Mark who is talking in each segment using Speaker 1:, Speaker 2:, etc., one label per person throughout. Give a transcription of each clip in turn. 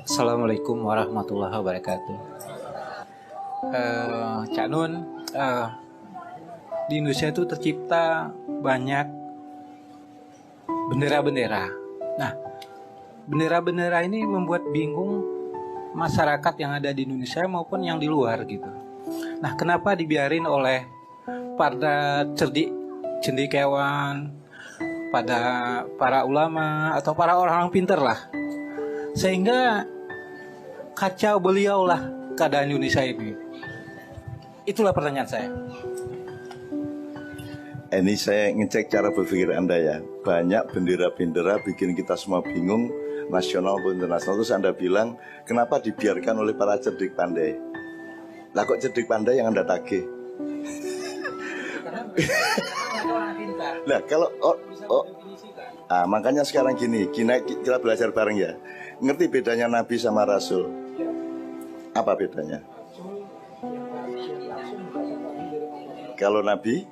Speaker 1: Assalamualaikum warahmatullahi wabarakatuh. Cak Nun, di Indonesia itu tercipta banyak bendera-bendera. Nah, bendera-bendera ini membuat bingung masyarakat yang ada di Indonesia maupun yang di luar gitu. Nah, kenapa dibiarin oleh para cendekiawan, pada para ulama atau para orang-orang pintar lah, sehingga kacau beliau lah keadaan Indonesia ini. Itulah pertanyaan saya.
Speaker 2: Ini saya ngecek cara berpikir Anda ya. Banyak bendera-bendera bikin kita semua bingung, nasional maupun internasional. Terus Anda bilang, kenapa dibiarkan oleh para cerdik pandai? Lah kok cerdik pandai yang Anda tagih? Nah kalau makanya sekarang gini, kita belajar bareng ya. Ngerti bedanya Nabi sama Rasul? Apa bedanya? Kalau Nabi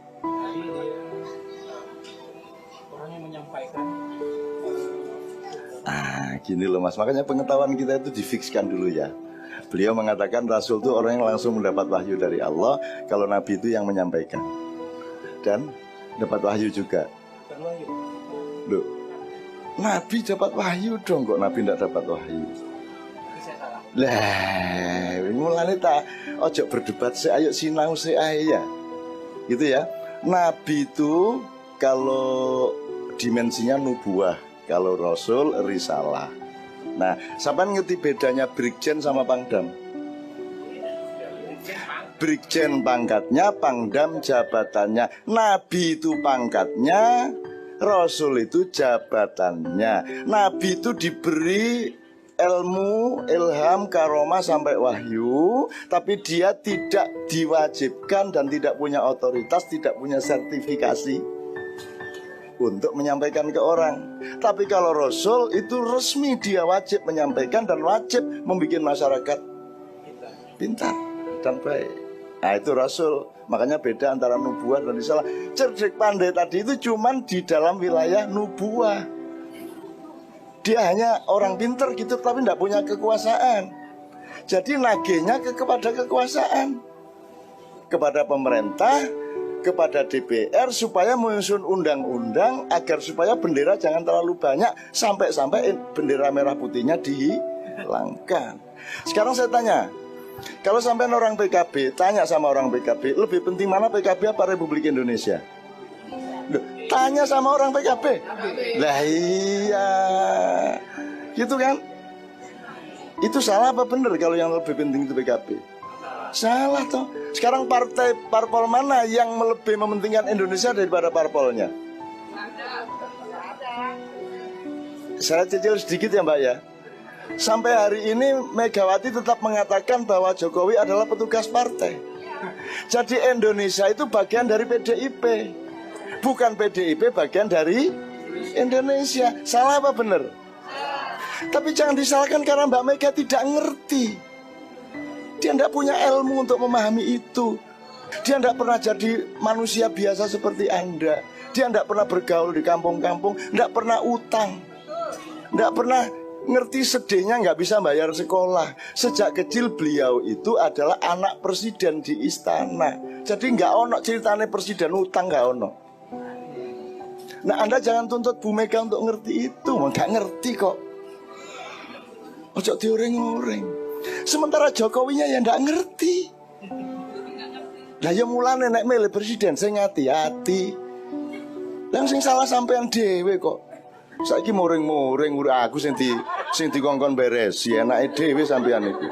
Speaker 2: gini loh Mas, makanya pengetahuan kita itu difikskan dulu ya. Beliau mengatakan Rasul itu orang yang langsung mendapat wahyu dari Allah. Kalau Nabi itu yang menyampaikan dan dapat wahyu juga. Loh, Nabi dapat wahyu dong, kok Nabi tidak dapat wahyu? Lah, mulane ta ojo berdebat ayo sinau ya. Gitu ya. Nabi itu kalau dimensinya nubuah, kalau Rasul risalah. Nah, sampean ngerti bedanya Brigjen sama Pangdam? Brigjen pangkatnya, Pangdam jabatannya. Nabi itu pangkatnya, Rasul itu jabatannya. Nabi itu diberi ilmu, ilham, karomah sampai wahyu, tapi dia tidak diwajibkan dan tidak punya otoritas, tidak punya sertifikasi untuk menyampaikan ke orang. Tapi kalau Rasul itu resmi, dia wajib menyampaikan dan wajib membuat masyarakat pintar dan baik. Nah itu Rasul. Makanya beda antara nubuah dan risalah. Cerdik pandai tadi itu cuman di dalam wilayah nubuah. Dia hanya orang pintar gitu, tapi tidak punya kekuasaan. Jadi nagihnya kepada kekuasaan, kepada pemerintah, kepada DPR, supaya menyusun undang-undang agar supaya bendera jangan terlalu banyak, sampai-sampai bendera merah putihnya dihilangkan. Sekarang saya tanya, kalau sampai orang PKB tanya sama orang PKB, lebih penting mana PKB apa Republik Indonesia? Loh, tanya sama orang PKB. Lah iya, gitu kan? Itu salah apa benar kalau yang lebih penting itu PKB? Salah toh. Sekarang parpol mana yang lebih mementingkan Indonesia daripada parpolnya? Saya cicil sedikit ya Mbak ya. Sampai hari ini Megawati tetap mengatakan bahwa Jokowi adalah petugas partai. Jadi Indonesia itu bagian dari PDIP, bukan PDIP bagian dari Indonesia. Salah apa benar? Tapi jangan disalahkan karena Mbak Mega tidak ngerti. Dia tidak punya ilmu untuk memahami itu. Dia tidak pernah jadi manusia biasa seperti Anda. Dia tidak pernah bergaul di kampung-kampung, tidak pernah utang, tidak pernah ngerti sedihnya nggak bisa bayar sekolah. Sejak kecil beliau itu adalah anak presiden di istana. Jadi nggak ono ceritanya presiden utang, nggak ono. Nah Anda jangan tuntut Bu Mega untuk ngerti itu, nggak ngerti kok. Ojo dioreng-oreng. Sementara Jokowinya yang nggak ngerti. Lah ya mulane nek milih presiden sing hati-hati. Lah sing salah sampean dhewe kok. Saiki muring-muring aku sing dikongkon beres, enake dhewe sampean iki.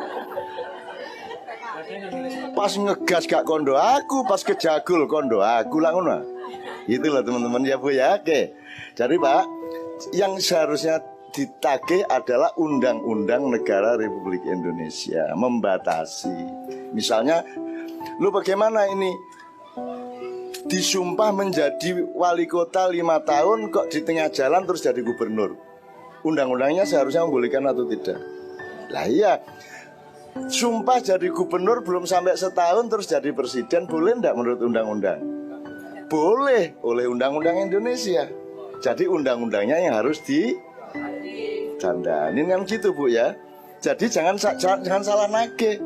Speaker 2: Pas ngegas gak kondo aku, pas kejagul kondo aku lah ngono. Itulah teman-teman ya Bu ya. Oke. Jadi Pak, yang seharusnya ditagih adalah Undang-Undang Negara Republik Indonesia, membatasi. Misalnya, lu bagaimana ini disumpah menjadi wali kota 5 tahun kok di tengah jalan terus jadi gubernur? Undang-undangnya seharusnya membolehkan atau tidak? Lah iya, sumpah jadi gubernur belum sampai setahun terus jadi presiden, boleh enggak menurut undang-undang? Boleh, oleh undang-undang Indonesia. Jadi undang-undangnya yang harus ditandani kan gitu Bu ya. Jadi jangan salah nagih.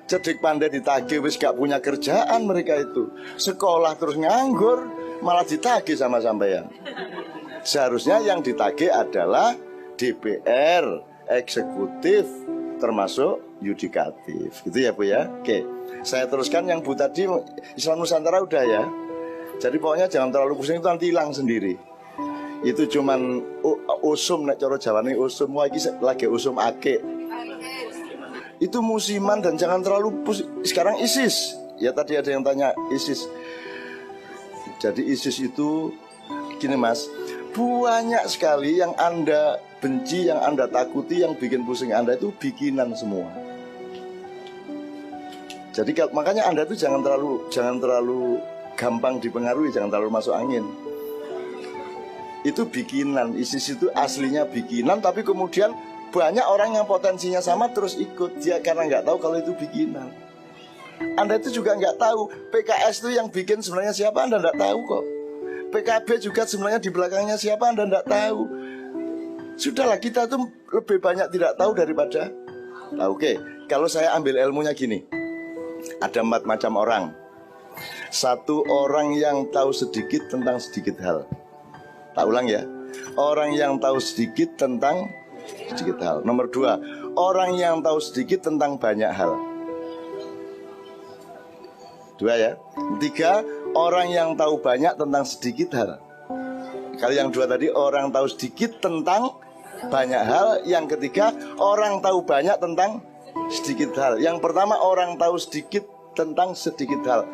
Speaker 2: Cerdik pandai ditagih wis gak punya kerjaan mereka itu. Sekolah terus nganggur, malah ditagih sama sampean. Seharusnya yang ditagih adalah DPR, eksekutif, termasuk yudikatif. Gitu ya Bu ya. Oke, saya teruskan yang Bu tadi, Islam Nusantara udah ya. Jadi pokoknya jangan terlalu pusing, itu nanti hilang sendiri. Itu cuman usum, nek cara Jawane usum, wah iki lagi usum ake. Itu musiman dan jangan terlalu pusing. Sekarang ISIS, ya tadi ada yang tanya ISIS. Jadi ISIS itu gini Mas, banyak sekali yang Anda benci, yang Anda takuti, yang bikin pusing Anda itu bikinan semua. Jadi makanya Anda itu jangan terlalu gampang dipengaruhi, jangan terlalu masuk angin. Itu bikinan, ISIS itu aslinya bikinan, tapi kemudian banyak orang yang potensinya sama terus ikut dia karena nggak tahu kalau itu bikinan. Anda itu juga nggak tahu PKS itu yang bikin sebenarnya siapa, Anda nggak tahu kok. PKB juga sebenarnya di belakangnya siapa, Anda nggak tahu. Sudahlah, kita tuh lebih banyak tidak tahu daripada tahu. Oke, kalau saya ambil ilmunya gini, ada 4 macam orang. Satu, orang yang tahu sedikit tentang sedikit hal. Tak ulang ya, orang yang tahu sedikit tentang sedikit hal. Nomor 2, orang yang tahu sedikit tentang banyak hal. 2 ya. 3, orang yang tahu banyak tentang sedikit hal. Kalau yang 2 tadi, orang tahu sedikit tentang banyak hal. Yang ketiga, orang tahu banyak tentang sedikit hal. Yang pertama, orang tahu sedikit tentang sedikit hal.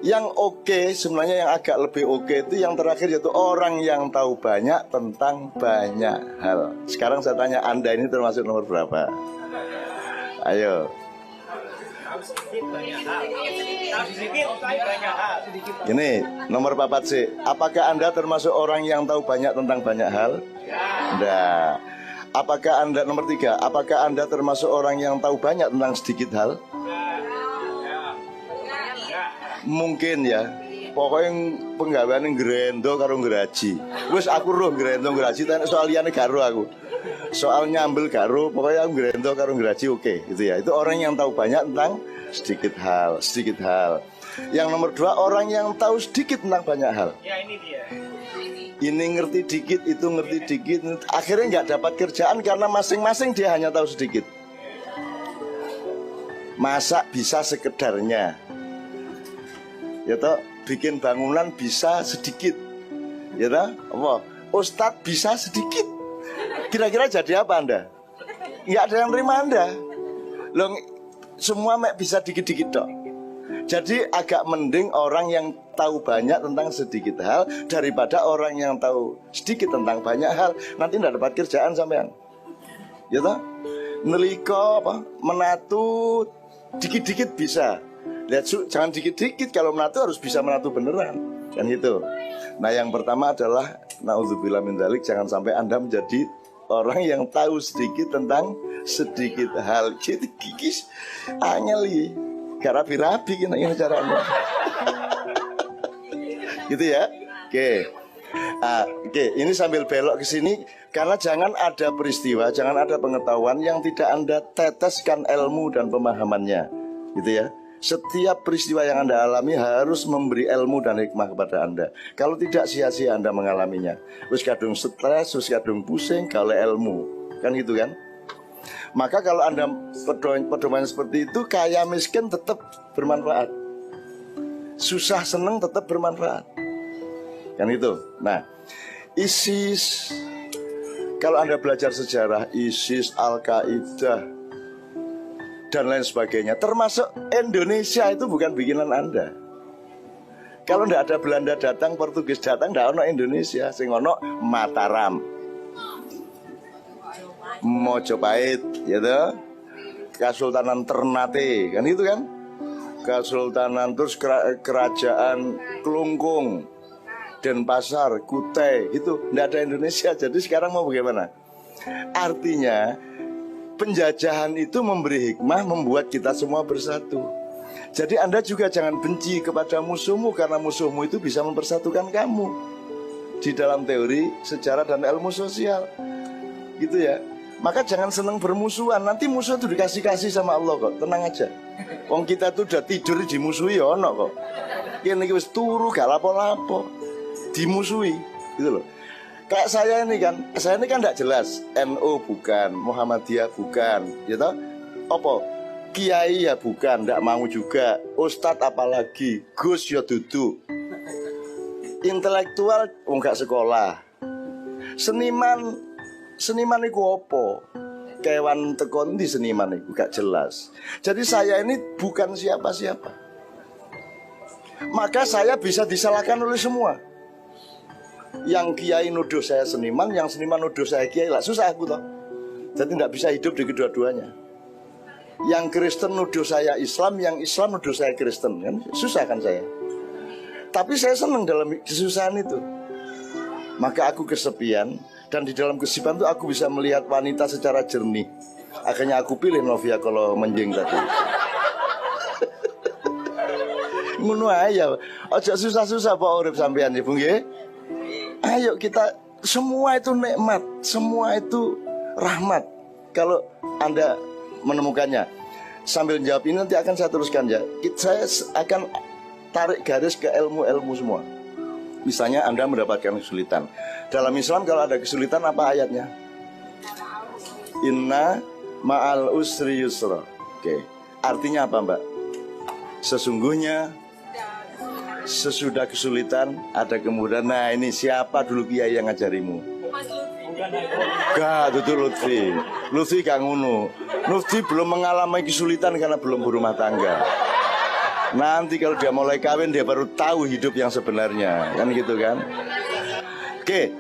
Speaker 2: Yang oke, sebenarnya yang agak lebih oke itu yang terakhir, yaitu orang yang tahu banyak tentang banyak hal. Sekarang saya tanya, Anda ini termasuk nomor berapa? Ayo. Ini nomor 4 sih. Apakah Anda termasuk orang yang tahu banyak tentang banyak hal? Nah, apakah Anda nomor 3? Apakah Anda termasuk orang yang tahu banyak tentang sedikit hal? Mungkin ya. Pokoknya penggaweane ngrendo karo ngraji. Wis aku roh ngrendo ngraji, tapi soal liyane gak roh aku. Soal nyambel gak roh, pokoknya aku ngrendo karo ngraji oke, gitu ya. Itu orang yang tahu banyak tentang sedikit hal, sedikit hal. Yang nomor 2, orang yang tahu sedikit tentang banyak hal. Ya, ini dia. Ini ngerti dikit, itu ngerti dikit. Akhirnya nggak dapat kerjaan karena masing-masing dia hanya tahu sedikit. Masa bisa sekedarnya? Ya toh, bikin bangunan bisa sedikit. Ya toh, apa? Ustadz bisa sedikit. Kira-kira jadi apa Anda? Nggak ada yang terima Anda. Loh, semua bisa dikit-dikit dong. Jadi agak mending orang yang tahu banyak tentang sedikit hal daripada orang yang tahu sedikit tentang banyak hal. Nanti tidak dapat kerjaan sampean. Ya toh? Neliko apa? Menatu dikit-dikit bisa. Lihat, jangan dikit-dikit, kalau menatu harus bisa menatu beneran. Kan itu. Nah, yang pertama adalah naudzubillah min dzalik, jangan sampai Anda menjadi orang yang tahu sedikit tentang sedikit hal. Jadi kikis angeli. Garapi-rapi ini caranya. Gitu ya. Oke. Oke, ini sambil belok ke sini karena jangan ada peristiwa, jangan ada pengetahuan yang tidak Anda teteskan ilmu dan pemahamannya. Gitu ya. Setiap peristiwa yang Anda alami harus memberi ilmu dan hikmah kepada Anda. Kalau tidak, sia-sia Anda mengalaminya. Wis kadung stres, wis kadung pusing, kalau ilmu. Kan gitu kan? Maka kalau Anda pedoman seperti itu, kaya miskin tetap bermanfaat. Susah seneng tetap bermanfaat. Kan itu. Nah, ISIS, kalau Anda belajar sejarah ISIS, Al-Qaeda dan lain sebagainya, termasuk Indonesia itu bukan bikinan Anda. Kalau tidak ada Belanda datang, Portugis datang, tidak ada Indonesia. Sing ono Mataram, Mojopahit, gitu, Kesultanan Ternate, kan itu kan, Kesultanan, terus Kerajaan Klungkung, Denpasar, Kutai, gitu. Tidak ada Indonesia. Jadi sekarang mau bagaimana? Artinya penjajahan itu memberi hikmah, membuat kita semua bersatu. Jadi Anda juga jangan benci kepada musuhmu, karena musuhmu itu bisa mempersatukan kamu. Di dalam teori sejarah dan ilmu sosial, gitu ya. Maka jangan seneng bermusuhan. Nanti musuh itu dikasih-kasih sama Allah kok. Tenang aja. Wong kita tuh udah tidur dimusuhi ya ono kok. Kene iki wis turu gak lapo-lapo. Dimusuhi, gitu loh. Kayak saya ini kan tidak jelas. NU bukan, Muhammadiyah bukan, ya toh? Apa? Kiai ya bukan, tidak mau juga. Ustadz apalagi, Gus ya duduk. Intelektual enggak sekolah. Seniman itu apa? Kewan tekon di seniman itu gak jelas. Jadi saya ini bukan siapa-siapa. Maka saya bisa disalahkan oleh semua. Yang kiai nuduh saya seniman, yang seniman nuduh saya kiai lah. Susah aku toh. Jadi tidak bisa hidup di kedua-duanya. Yang Kristen nuduh saya Islam, yang Islam nuduh saya Kristen, kan susah kan saya. Tapi saya senang dalam kesusahan itu. Maka aku kesepian. Dan di dalam kesepian itu aku bisa melihat wanita secara jernih. Akhirnya aku pilih Novia kalau menjeng tadi. Ngono aja. Ojo susah-susah Pak urip sampean ya, Bung nggih. Ayo kita, semua itu nikmat, semua itu rahmat. Kalau Anda menemukannya. Sambil jawab ini nanti akan saya teruskan ya. Saya akan tarik garis ke ilmu-ilmu semua. Misalnya Anda mendapatkan kesulitan. Dalam Islam kalau ada kesulitan apa ayatnya? Inna ma'al usri yusra. Oke. Artinya apa Mbak? Sesungguhnya sesudah kesulitan ada kemudahan. Nah ini siapa dulu kiai yang ngajarimu? Gak, itu Lutfi. Lutfi gak ngunu. Lutfi belum mengalami kesulitan karena belum berumah tangga. Nanti kalau dia mulai kawin dia baru tahu hidup yang sebenarnya. Kan gitu kan? Oke.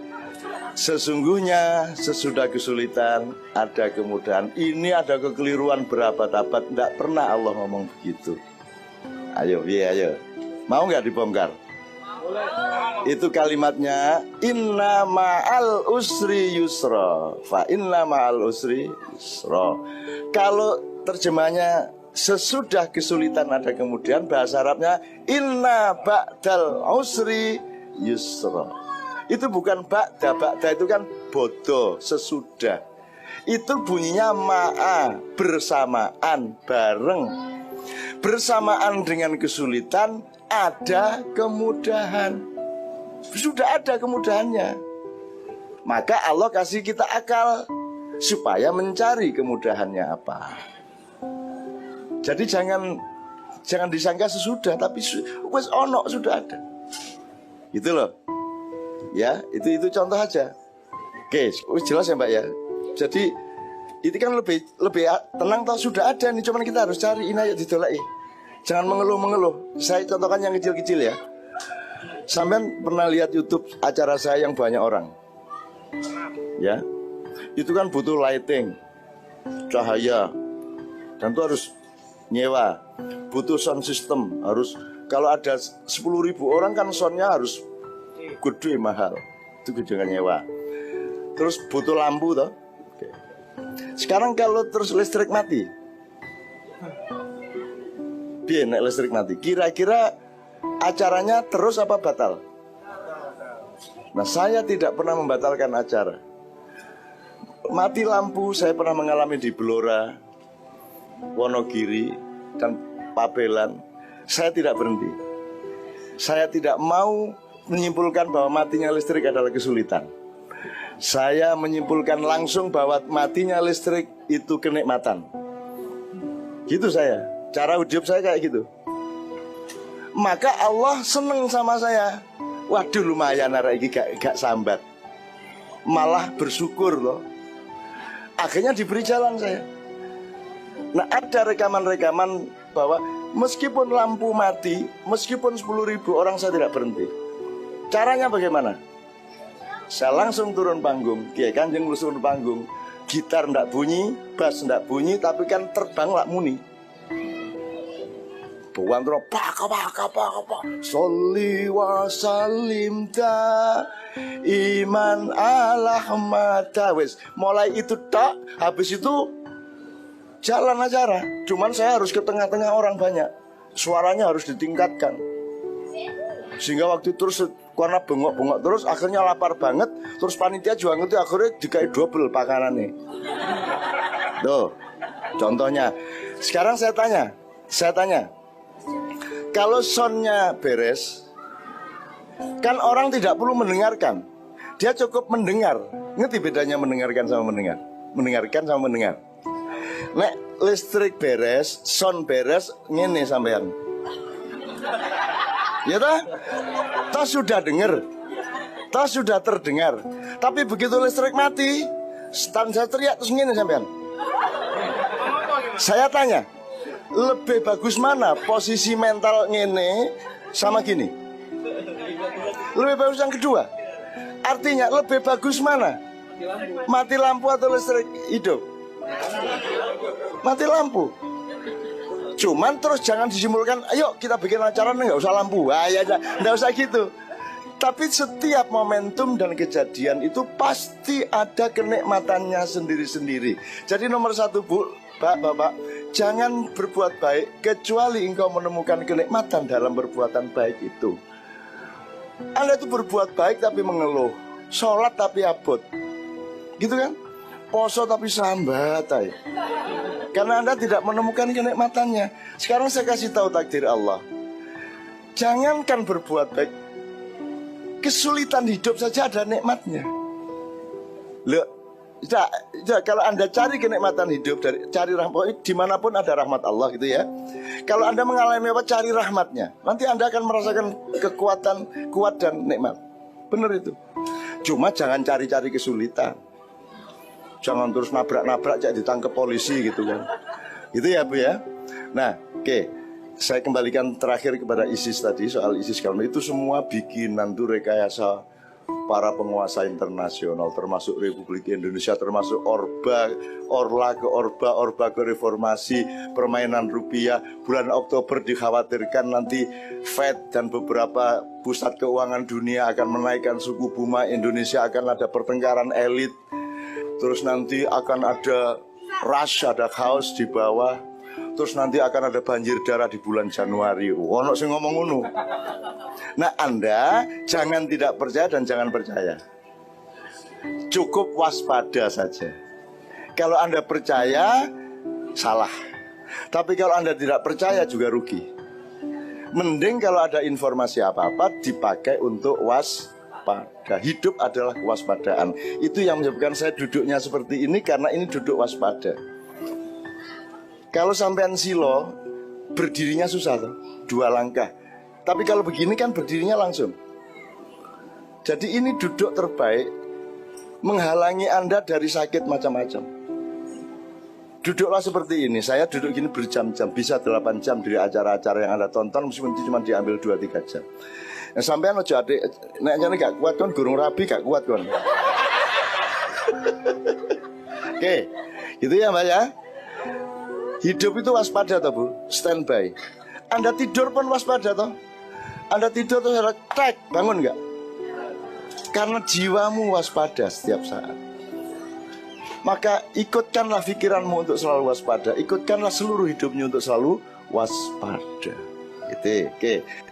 Speaker 2: Sesungguhnya sesudah kesulitan ada kemudahan. Ini ada kekeliruan berabad-abad. Tidak pernah Allah ngomong begitu. Ayo, iya ayo. Mau nggak dibongkar? Itu kalimatnya inna ma'al usri yusra. Fa inna ma'al usri yusra. Kalau terjemahnya sesudah kesulitan ada kemudian, bahasa Arabnya inna ba'dal usri yusra. Itu bukan ba'da. Ba'da itu kan bodoh, sesudah. Itu bunyinya ma'a, bersamaan, bareng. Bersamaan dengan kesulitan ada kemudahan. Sudah ada kemudahannya. Maka Allah kasih kita akal supaya mencari kemudahannya apa. Jadi jangan disangka sesudah, tapi wes ono sudah ada. Gitu loh. Ya, itu contoh aja. Oke, jelas ya Mbak ya. Jadi itu kan lebih tenang toh sudah ada nih, cuman kita harus cari ini aja ditolak. Jangan mengeluh-mengeluh. Saya contohkan yang kecil-kecil ya. Sampean pernah lihat YouTube acara saya yang banyak orang? Ya. Itu kan butuh lighting, cahaya. Dan itu harus nyewa. Butuh sound system, harus kalau ada 10.000 orang kan soundnya harus gede mahal. Itu jangan nyewa. Terus butuh lampu toh. Oke. Sekarang kalau terus listrik mati, biar nek listrik mati, kira-kira acaranya terus apa batal? Nah saya tidak pernah membatalkan acara. Mati lampu saya pernah mengalami di Blora, Wonogiri, dan Pabelan. Saya tidak berhenti. Saya tidak mau menyimpulkan bahwa matinya listrik adalah kesulitan. Saya menyimpulkan langsung bahwa matinya listrik itu kenikmatan. Gitu saya. Cara hidup saya kayak gitu. Maka Allah seneng sama saya. Waduh lumayan arek iki gak sambat. Malah bersyukur loh. Akhirnya diberi jalan saya. Nah ada rekaman-rekaman bahwa meskipun lampu mati, meskipun 10.000 orang saya tidak berhenti. Caranya bagaimana? Saya langsung turun panggung. Kiai Kanjeng turun panggung. Gitar ndak bunyi, bass ndak bunyi, tapi kan terbang lak muni. Buang terus pak. Sholli wa salim ta iman ala Ahmad. Wes, mulai itu tak, habis itu jalan acara. Cuman saya harus ke tengah-tengah orang banyak. Suaranya harus ditingkatkan. Sehingga waktu terus karena bengok-bengok terus akhirnya lapar banget. Terus panitia juga ngerti akhirnya dikai double pakanannya. Tuh contohnya. Sekarang saya tanya, kalau soundnya beres, kan orang tidak perlu mendengarkan, dia cukup mendengar. Ngerti bedanya mendengarkan sama mendengar? Mendengarkan sama mendengar. Nek listrik beres, sound beres, ngene sampean. Ya toh? Toh sudah dengar, toh sudah terdengar. Tapi begitu listrik mati, stand saya teriak terus ngene sampean. Saya tanya, lebih bagus mana posisi mental ngene sama gini? Lebih bagus yang kedua. Artinya lebih bagus mana? Mati lampu atau listrik hidup? Mati lampu. Cuman terus jangan disimpulkan, ayo kita bikin acara nggak usah lampu. Ya, nggak usah gitu. Tapi setiap momentum dan kejadian itu pasti ada kenikmatannya sendiri-sendiri. Jadi nomor satu, Bu, Bapak, jangan berbuat baik kecuali engkau menemukan kenikmatan dalam perbuatan baik itu. Anda itu berbuat baik tapi mengeluh, sholat tapi abot, gitu kan? Poso tapi sambat aja. Karena Anda tidak menemukan kenikmatannya. Sekarang saya kasih tahu takdir Allah. Jangankan berbuat baik, kesulitan hidup saja ada nikmatnya. Loh, kalau Anda cari kenikmatan hidup, cari rahmat, dimanapun ada rahmat Allah gitu ya. Kalau Anda mengalami apa, cari rahmatnya. Nanti Anda akan merasakan kekuatan, kuat dan nikmat. Benar itu. Cuma jangan cari-cari kesulitan. Jangan terus nabrak-nabrak jadi ditangkap polisi gitu kan. Gitu ya Bu ya. Nah oke, saya kembalikan terakhir kepada ISIS tadi. Soal ISIS kalau itu semua bikinan tuh rekayasa para penguasa internasional, termasuk Republik Indonesia, termasuk Orba ke reformasi, permainan rupiah. Bulan Oktober dikhawatirkan nanti Fed dan beberapa pusat keuangan dunia akan menaikkan suku bunga. Indonesia akan ada pertengkaran elit. Terus nanti akan ada rush, ada chaos di bawah. Terus nanti akan ada banjir darah di bulan Januari. Ono sing ngomong ngono. Nah, Anda jangan tidak percaya dan jangan percaya. Cukup waspada saja. Kalau Anda percaya, salah. Tapi kalau Anda tidak percaya juga rugi. Mending kalau ada informasi apa-apa dipakai untuk waspada. Hidup adalah kewaspadaan. Itu yang menyebabkan saya duduknya seperti ini, karena ini duduk waspada. Kalau sampean silo, berdirinya susah tuh, 2 langkah. Tapi kalau begini kan berdirinya langsung. Jadi ini duduk terbaik, menghalangi Anda dari sakit macam-macam. Duduklah seperti ini. Saya duduk gini berjam-jam, bisa 8 jam dari acara-acara yang Anda tonton, meskipun itu cuma diambil 2-3 jam. Nah, sampean aja adik, nek gak kuat kan, gurung rabi gak kuat kan. Oke, gitu ya Mbak ya. Hidup itu waspada toh Bu, standby. Anda tidur pun waspada toh. Anda tidur terus ada tek, bangun nggak? Karena jiwamu waspada setiap saat. Maka ikutkanlah pikiranmu untuk selalu waspada. Ikutkanlah seluruh hidupnya untuk selalu waspada. Gitu, oke.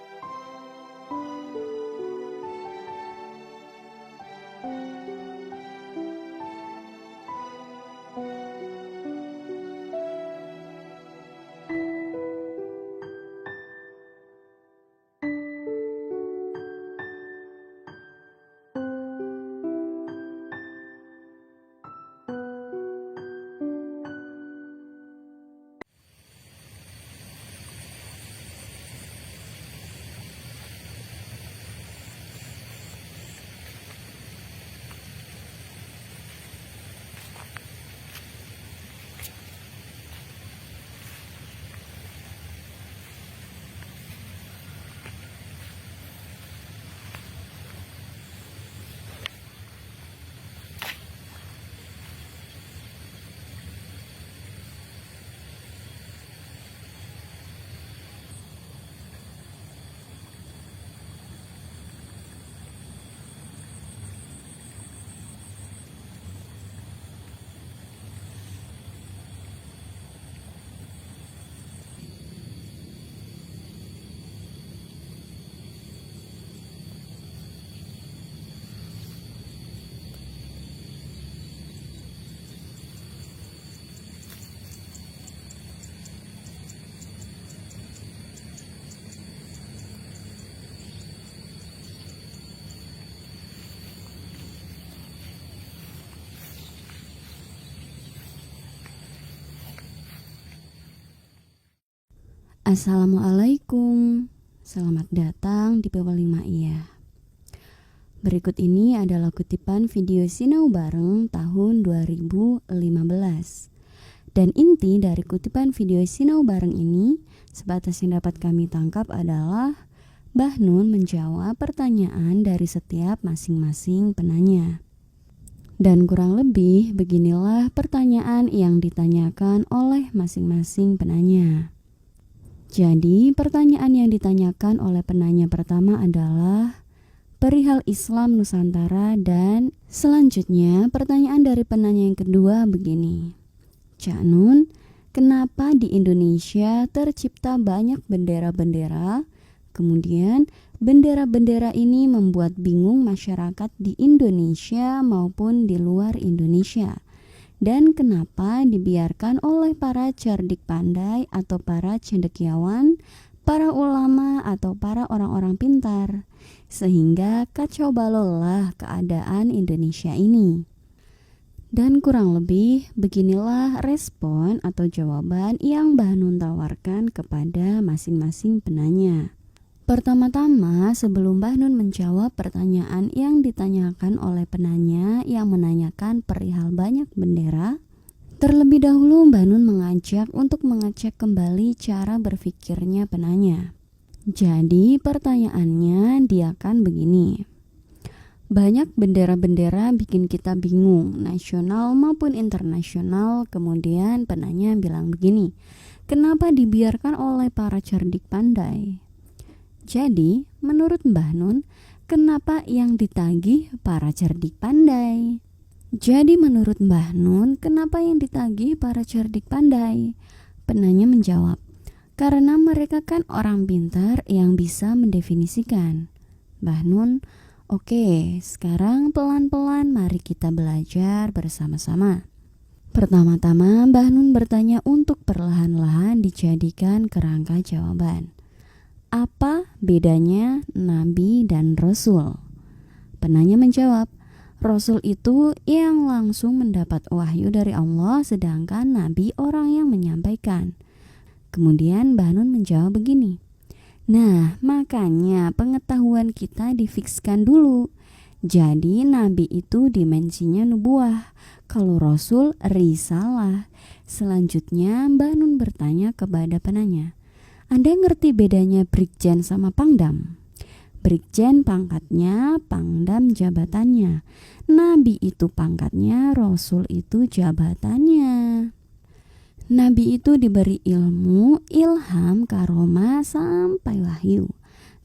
Speaker 3: Assalamualaikum, selamat datang di P5 Iya. Berikut ini adalah kutipan video Sinau Bareng tahun 2015. Dan inti dari kutipan video Sinau Bareng ini, sebatas yang dapat kami tangkap adalah Mbah Nun menjawab pertanyaan dari setiap masing-masing penanya. Dan kurang lebih beginilah pertanyaan yang ditanyakan oleh masing-masing penanya. Jadi pertanyaan yang ditanyakan oleh penanya pertama adalah perihal Islam Nusantara, dan selanjutnya pertanyaan dari penanya yang kedua begini. Cak Nun, kenapa di Indonesia tercipta banyak bendera-bendera? Kemudian bendera-bendera ini membuat bingung masyarakat di Indonesia maupun di luar Indonesia. Dan kenapa dibiarkan oleh para cerdik pandai atau para cendekiawan, para ulama atau para orang-orang pintar, sehingga kacau balaulah keadaan Indonesia ini. Dan kurang lebih beginilah respon atau jawaban yang Mbah Nun tawarkan kepada masing-masing penanya. Pertama-tama, sebelum Mbah Nun menjawab pertanyaan yang ditanyakan oleh penanya yang menanyakan perihal banyak bendera, terlebih dahulu Mbah Nun mengajak untuk mengecek kembali cara berpikirnya penanya. Jadi pertanyaannya dia kan begini. Banyak bendera-bendera bikin kita bingung, nasional maupun internasional. Kemudian penanya bilang begini, kenapa dibiarkan oleh para cerdik pandai? Jadi menurut Mbah Nun, kenapa yang ditagih para cerdik pandai? Jadi menurut Mbah Nun, kenapa yang ditagih para cerdik pandai? Penanya menjawab, karena mereka kan orang pintar yang bisa mendefinisikan. Mbah Nun, oke, sekarang pelan-pelan mari kita belajar bersama-sama. Pertama-tama Mbah Nun bertanya untuk perlahan-lahan dijadikan kerangka jawaban. Apa bedanya Nabi dan Rasul? Penanya menjawab, Rasul itu yang langsung mendapat wahyu dari Allah, sedangkan Nabi orang yang menyampaikan. Kemudian Mbah Nun menjawab begini, nah makanya pengetahuan kita difikskan dulu. Jadi Nabi itu dimensinya nubuah, kalau Rasul risalah. Selanjutnya Mbah Nun bertanya kepada penanya, Anda ngerti bedanya Brigjen sama Pangdam? Brigjen pangkatnya, Pangdam jabatannya. Nabi itu pangkatnya, Rasul itu jabatannya. Nabi itu diberi ilmu, ilham, karomah sampai wahyu.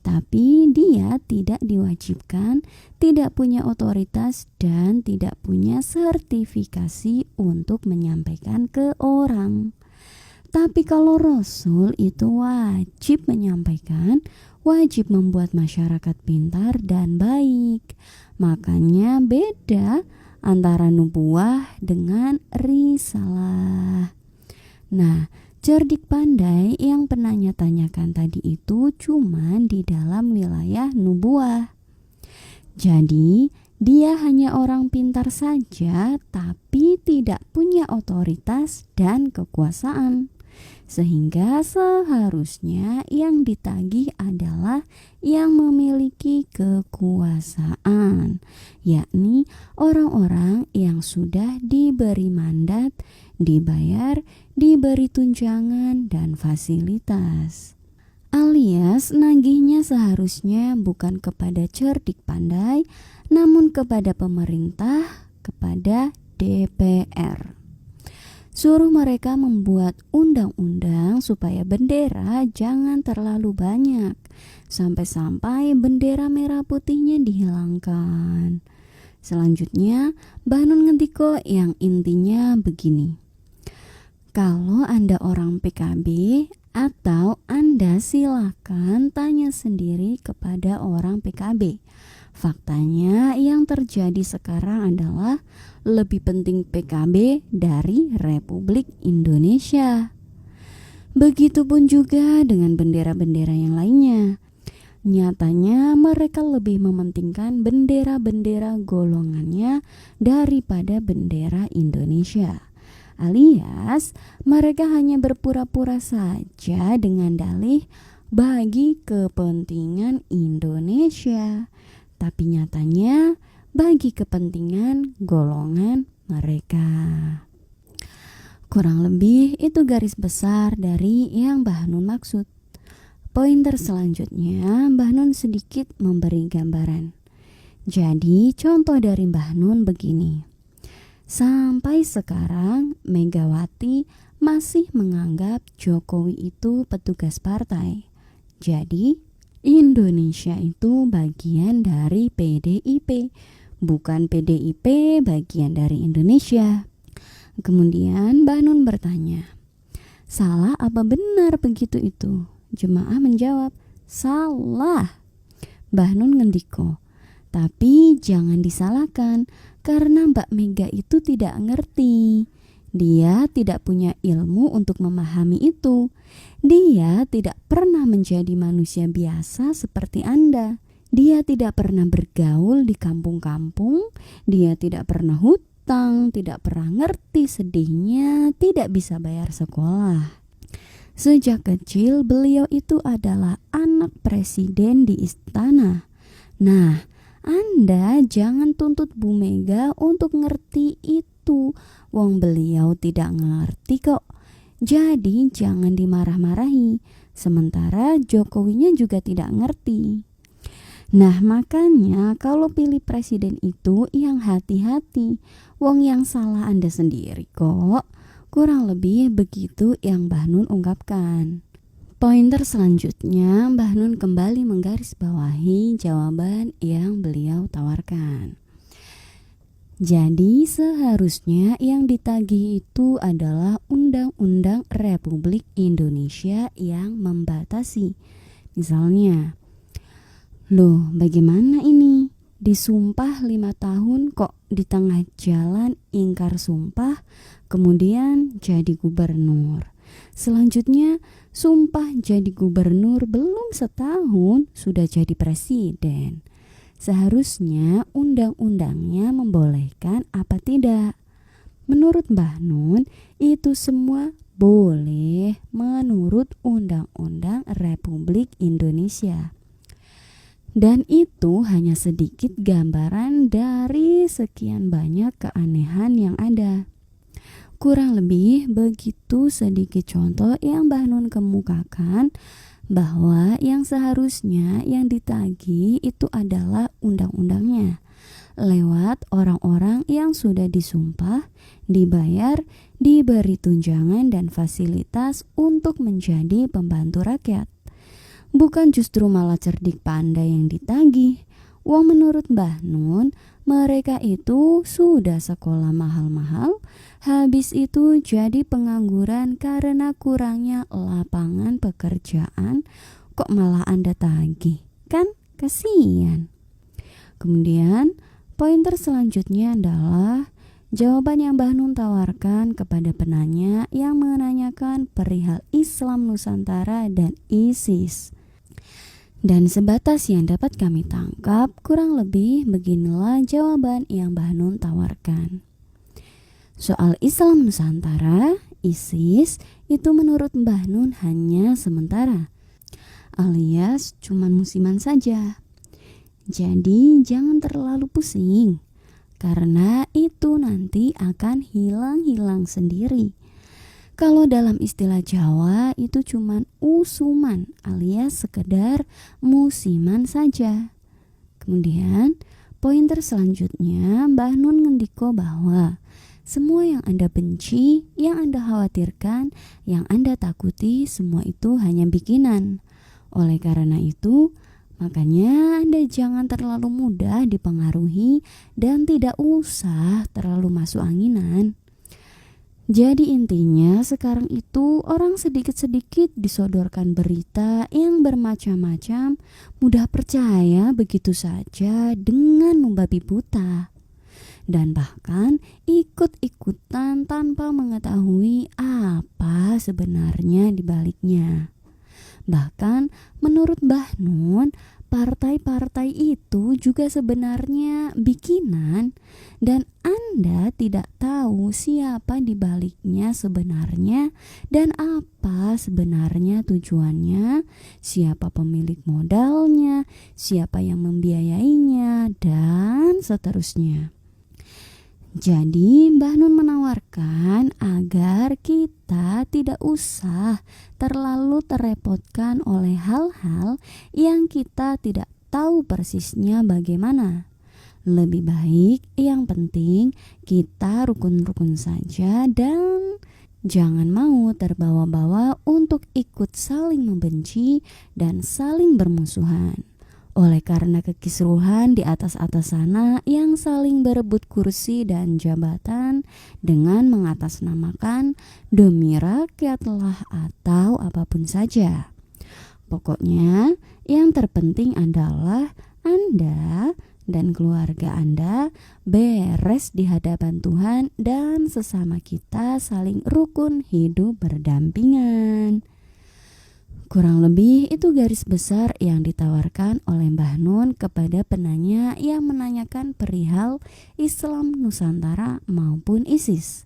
Speaker 3: Tapi dia tidak diwajibkan, tidak punya otoritas dan tidak punya sertifikasi untuk menyampaikan ke orang. Tapi kalau Rasul itu wajib menyampaikan, wajib membuat masyarakat pintar dan baik. Makanya beda antara nubuah dengan risalah. Nah, cerdik pandai yang penanya tanyakan tadi itu cuman di dalam wilayah nubuah. Jadi, dia hanya orang pintar saja tapi tidak punya otoritas dan kekuasaan. Sehingga seharusnya yang ditagih adalah yang memiliki kekuasaan, yakni orang-orang yang sudah diberi mandat, dibayar, diberi tunjangan dan fasilitas. Alias nagihnya seharusnya bukan kepada cerdik pandai, namun kepada pemerintah, kepada DPR. Suruh mereka membuat undang-undang supaya bendera jangan terlalu banyak, sampai-sampai bendera merah putihnya dihilangkan. Selanjutnya, Mbah Nun ngendiko yang intinya begini. Kalau Anda orang PKB atau Anda silakan tanya sendiri kepada orang PKB. Faktanya yang terjadi sekarang adalah lebih penting PKB dari Republik Indonesia. Begitupun juga dengan bendera-bendera yang lainnya. Nyatanya mereka lebih mementingkan bendera-bendera golongannya daripada bendera Indonesia. alias mereka hanya berpura-pura saja dengan dalih bagi kepentingan Indonesia, tapi nyatanya bagi kepentingan golongan mereka. Kurang lebih itu garis besar dari yang Mbah Nun maksud. Pointer selanjutnya, Mbah Nun sedikit memberi gambaran. Jadi contoh dari Mbah Nun begini. Sampai sekarang Megawati masih menganggap Jokowi itu petugas partai. Jadi Indonesia itu bagian dari PDIP, bukan PDIP bagian dari Indonesia. Kemudian Mbah Nun bertanya, salah apa benar begitu itu? Jemaah menjawab, salah. Mbah Nun ngendiko, tapi jangan disalahkan karena Mbak Mega itu tidak ngerti. Dia tidak punya ilmu untuk memahami itu. Dia tidak pernah menjadi manusia biasa seperti Anda. Dia tidak pernah bergaul di kampung-kampung. Dia tidak pernah hutang, tidak pernah ngerti sedihnya, tidak bisa bayar sekolah. Sejak kecil beliau itu adalah anak presiden di istana. Nah, Anda jangan tuntut Bu Mega untuk ngerti itu. Wong beliau tidak ngerti kok. Jadi jangan dimarah-marahi. Sementara Jokowinya juga tidak ngerti. Nah, makanya kalau pilih presiden itu yang hati-hati. Wong yang salah Anda sendiri kok. Kurang lebih begitu yang Mbah Nun ungkapkan. Pointer selanjutnya, Mbah Nun kembali menggarisbawahi jawaban yang beliau tawarkan. Jadi seharusnya yang ditagih itu adalah Undang-Undang Republik Indonesia yang membatasi. Misalnya, loh bagaimana ini? Disumpah 5 tahun kok di tengah jalan ingkar sumpah, kemudian jadi gubernur. Selanjutnya sumpah jadi gubernur belum setahun sudah jadi presiden. Seharusnya undang-undangnya membolehkan apa tidak? Menurut Mbah Nun itu semua boleh menurut Undang-Undang Republik Indonesia. Dan itu hanya sedikit gambaran dari sekian banyak keanehan yang ada. Kurang lebih begitu sedikit contoh yang Mbah Nun kemukakan bahwa yang seharusnya yang ditagih itu adalah undang-undangnya lewat orang-orang yang sudah disumpah, dibayar, diberi tunjangan dan fasilitas untuk menjadi pembantu rakyat. Bukan justru malah cerdik pandai yang ditagih. Wong menurut Mbah Nun, mereka itu sudah sekolah mahal-mahal, habis itu jadi pengangguran karena kurangnya lapangan pekerjaan, kok malah Anda tagih? Kan kasihan. Kemudian, pointer selanjutnya adalah jawaban yang Mbah Nun tawarkan kepada penanya yang menanyakan perihal Islam Nusantara dan ISIS. Dan sebatas yang dapat kami tangkap, kurang lebih beginilah jawaban yang Mbah Nun tawarkan. Soal Islam Nusantara, ISIS, itu menurut Mbah Nun hanya sementara, alias cuman musiman saja. Jadi jangan terlalu pusing, karena itu nanti akan hilang-hilang sendiri. Kalau dalam istilah Jawa itu cuman usuman alias sekedar musiman saja. Kemudian pointer selanjutnya Mbah Nun ngendiko bahwa semua yang Anda benci, yang Anda khawatirkan, yang Anda takuti semua itu hanya bikinan. Oleh karena itu makanya Anda jangan terlalu mudah dipengaruhi dan tidak usah terlalu masuk anginan. Jadi intinya sekarang itu orang sedikit-sedikit disodorkan berita yang bermacam-macam, mudah percaya begitu saja dengan membabi buta. Dan bahkan ikut-ikutan tanpa mengetahui apa sebenarnya di baliknya. Bahkan menurut Mbah Nun, partai-partai itu juga sebenarnya bikinan dan Anda tidak tahu tahu siapa di baliknya sebenarnya dan apa sebenarnya tujuannya, siapa pemilik modalnya, siapa yang membiayainya, dan seterusnya. Jadi Mbah Nun menawarkan agar kita tidak usah terlalu terrepotkan oleh hal-hal yang kita tidak tahu persisnya bagaimana. Lebih baik yang penting kita rukun-rukun saja dan jangan mau terbawa-bawa untuk ikut saling membenci dan saling bermusuhan. Oleh karena kekisruhan di atas-atas sana yang saling berebut kursi dan jabatan dengan mengatasnamakan demi rakyatlah atau apapun saja. Pokoknya yang terpenting adalah Anda dan keluarga Anda beres di hadapan Tuhan dan sesama kita saling rukun hidup berdampingan. Kurang lebih itu garis besar yang ditawarkan oleh Mbah Nun kepada penanya yang menanyakan perihal Islam Nusantara maupun ISIS.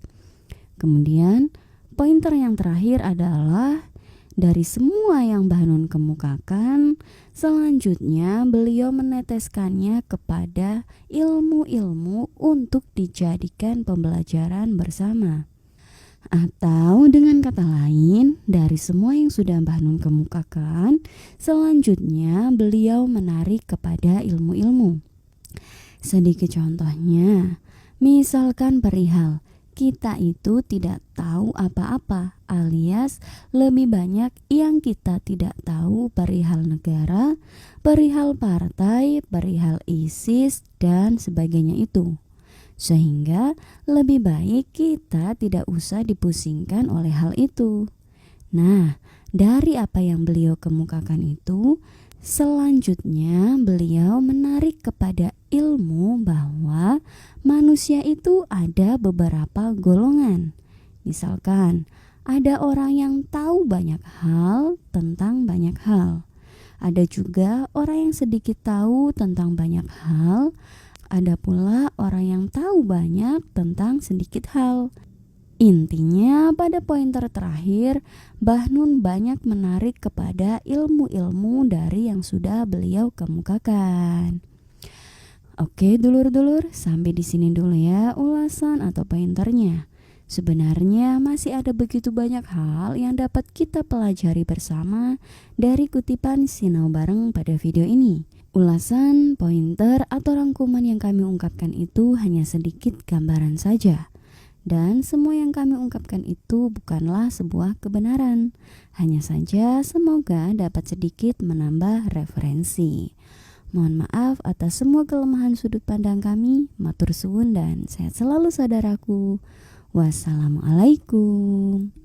Speaker 3: Kemudian pointer yang terakhir adalah dari semua yang Mbah Nun kemukakan, selanjutnya beliau meneteskannya kepada ilmu-ilmu untuk dijadikan pembelajaran bersama. Atau dengan kata lain, dari semua yang sudah Mbah Nun kemukakan, selanjutnya beliau menarik kepada ilmu-ilmu. Sedikit contohnya, misalkan perihal kita itu tidak tahu apa-apa, alias lebih banyak yang kita tidak tahu perihal negara, perihal partai, perihal ISIS, dan sebagainya itu. Sehingga lebih baik kita tidak usah dipusingkan oleh hal itu. Nah, dari apa yang beliau kemukakan itu, selanjutnya beliau menarik kepada ilmu bahwa manusia itu ada beberapa golongan. Misalkan, ada orang yang tahu banyak hal tentang banyak hal. Ada juga orang yang sedikit tahu tentang banyak hal. Ada pula orang yang tahu banyak tentang sedikit hal. Intinya pada pointer terakhir, Mbah Nun banyak menarik kepada ilmu-ilmu dari yang sudah beliau kemukakan. Oke dulur-dulur, sampai di sini dulu ya ulasan atau pointernya. Sebenarnya masih ada begitu banyak hal yang dapat kita pelajari bersama dari kutipan Sinau Bareng pada video ini. Ulasan, pointer, atau rangkuman yang kami ungkapkan itu hanya sedikit gambaran saja. Dan semua yang kami ungkapkan itu bukanlah sebuah kebenaran. Hanya saja semoga dapat sedikit menambah referensi. Mohon maaf atas semua kelemahan sudut pandang kami. Matur suwun dan sehat selalu saudaraku. Wassalamualaikum.